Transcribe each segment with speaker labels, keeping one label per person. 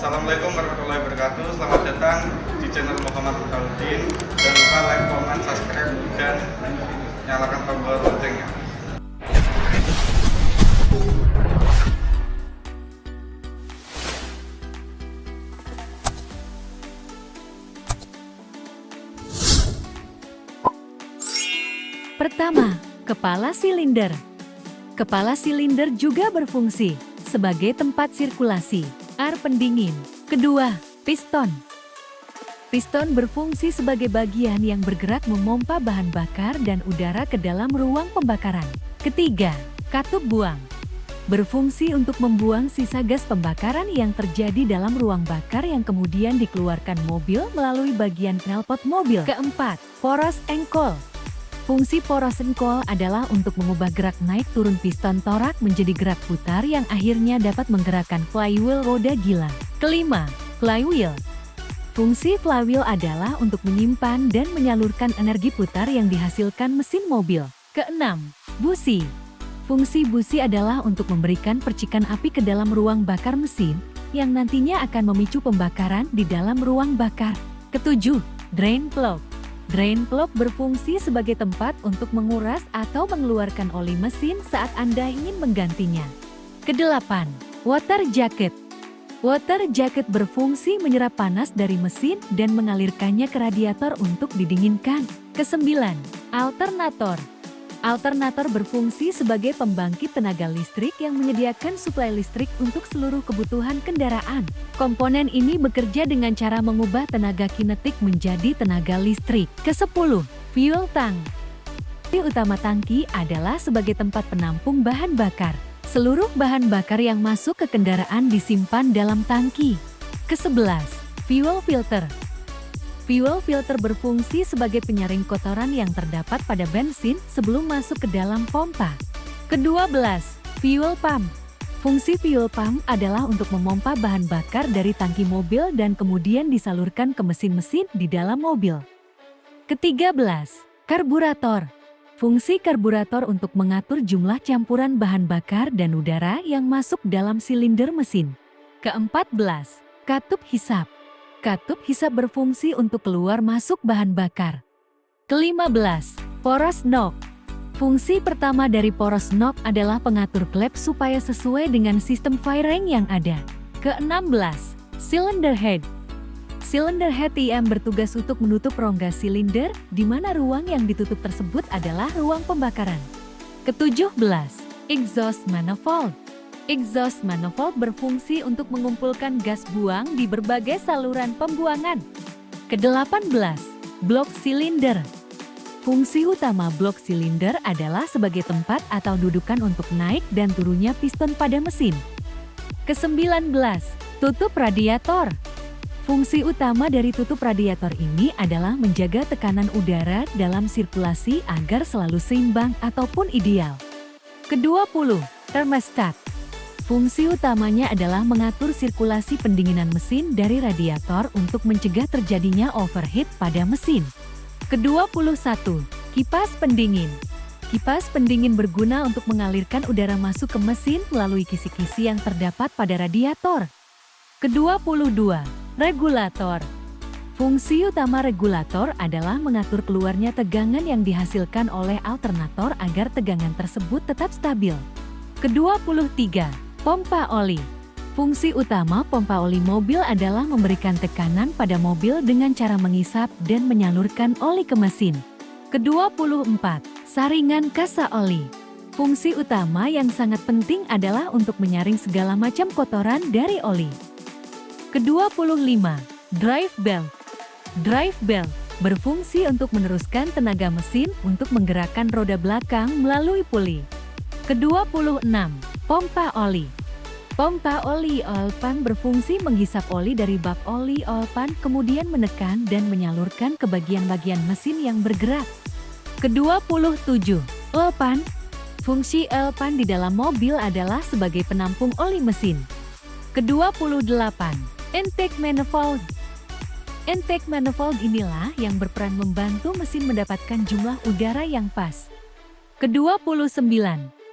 Speaker 1: Assalamualaikum warahmatullahi wabarakatuh. Selamat datang di channel Muhammad Utaudin. Jangan lupa like, comment, subscribe, dan nyalakan tombol loncengnya.
Speaker 2: Pertama, kepala silinder. Kepala silinder juga berfungsi sebagai tempat sirkulasi air pendingin. Kedua, piston. Piston berfungsi sebagai bagian yang bergerak memompa bahan bakar dan udara ke dalam ruang pembakaran. Ketiga, katup buang. Berfungsi untuk membuang sisa gas pembakaran yang terjadi dalam ruang bakar yang kemudian dikeluarkan mobil melalui bagian knalpot mobil. Keempat, poros engkol. Fungsi poros engkol adalah untuk mengubah gerak naik turun piston torak menjadi gerak putar yang akhirnya dapat menggerakkan flywheel roda gila. Kelima, flywheel. Fungsi flywheel adalah untuk menyimpan dan menyalurkan energi putar yang dihasilkan mesin mobil. Keenam, busi. Fungsi busi adalah untuk memberikan percikan api ke dalam ruang bakar mesin yang nantinya akan memicu pembakaran di dalam ruang bakar. Ketujuh, drain plug. Drain plug berfungsi sebagai tempat untuk menguras atau mengeluarkan oli mesin saat Anda ingin menggantinya. Kedelapan, water jacket. Water jacket berfungsi menyerap panas dari mesin dan mengalirkannya ke radiator untuk didinginkan. Kesembilan, alternator. Alternator berfungsi sebagai pembangkit tenaga listrik yang menyediakan suplai listrik untuk seluruh kebutuhan kendaraan. Komponen ini bekerja dengan cara mengubah tenaga kinetik menjadi tenaga listrik. Kesepuluh, fuel tank. Fungsi utama tangki adalah sebagai tempat penampung bahan bakar. Seluruh bahan bakar yang masuk ke kendaraan disimpan dalam tangki. Kesebelas, fuel filter. Fuel filter berfungsi sebagai penyaring kotoran yang terdapat pada bensin sebelum masuk ke dalam pompa. Kedua belas, fuel pump. Fungsi fuel pump adalah untuk memompa bahan bakar dari tangki mobil dan kemudian disalurkan ke mesin-mesin di dalam mobil. Ketiga belas, karburator. Fungsi karburator untuk mengatur jumlah campuran bahan bakar dan udara yang masuk dalam silinder mesin. Keempat belas, katup hisap. Katup hisap berfungsi untuk keluar masuk bahan bakar. Kelima belas, poros knob. Fungsi pertama dari poros knob adalah pengatur klep supaya sesuai dengan sistem firing yang ada. Keenam belas, cylinder head. Cylinder head IM bertugas untuk menutup rongga silinder, di mana ruang yang ditutup tersebut adalah ruang pembakaran. Ketujuh belas, exhaust manifold. Exhaust manifold berfungsi untuk mengumpulkan gas buang di berbagai saluran pembuangan. Ke-18, blok silinder. Fungsi utama blok silinder adalah sebagai tempat atau dudukan untuk naik dan turunnya piston pada mesin. Ke-19, tutup radiator. Fungsi utama dari tutup radiator ini adalah menjaga tekanan udara dalam sirkulasi agar selalu seimbang ataupun ideal. Ke-20, termostat. Fungsi utamanya adalah mengatur sirkulasi pendinginan mesin dari radiator untuk mencegah terjadinya overheat pada mesin. Ke-21, kipas pendingin. Kipas pendingin berguna untuk mengalirkan udara masuk ke mesin melalui kisi-kisi yang terdapat pada radiator. Ke-22, regulator. Fungsi utama regulator adalah mengatur keluarnya tegangan yang dihasilkan oleh alternator agar tegangan tersebut tetap stabil. Ke-23, pompa oli. Fungsi utama pompa oli mobil adalah memberikan tekanan pada mobil dengan cara mengisap dan menyalurkan oli ke mesin. Ke-24, saringan kasa oli. Fungsi utama yang sangat penting adalah untuk menyaring segala macam kotoran dari oli. Ke-25, drive belt. Drive belt berfungsi untuk meneruskan tenaga mesin untuk menggerakkan roda belakang melalui puli. Ke-26, pompa oli. Pompa oli oil pump berfungsi menghisap oli dari bak oli oil pump kemudian menekan dan menyalurkan ke bagian-bagian mesin yang bergerak. Ke-27, oil pump. Fungsi oil pump di dalam mobil adalah sebagai penampung oli mesin. Ke-28, intake manifold. Intake manifold inilah yang berperan membantu mesin mendapatkan jumlah udara yang pas. Ke-29,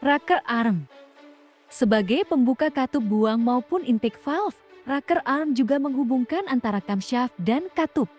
Speaker 2: rocker arm. Sebagai pembuka katup buang maupun intake valve, Rocker arm juga menghubungkan antara camshaft dan katup.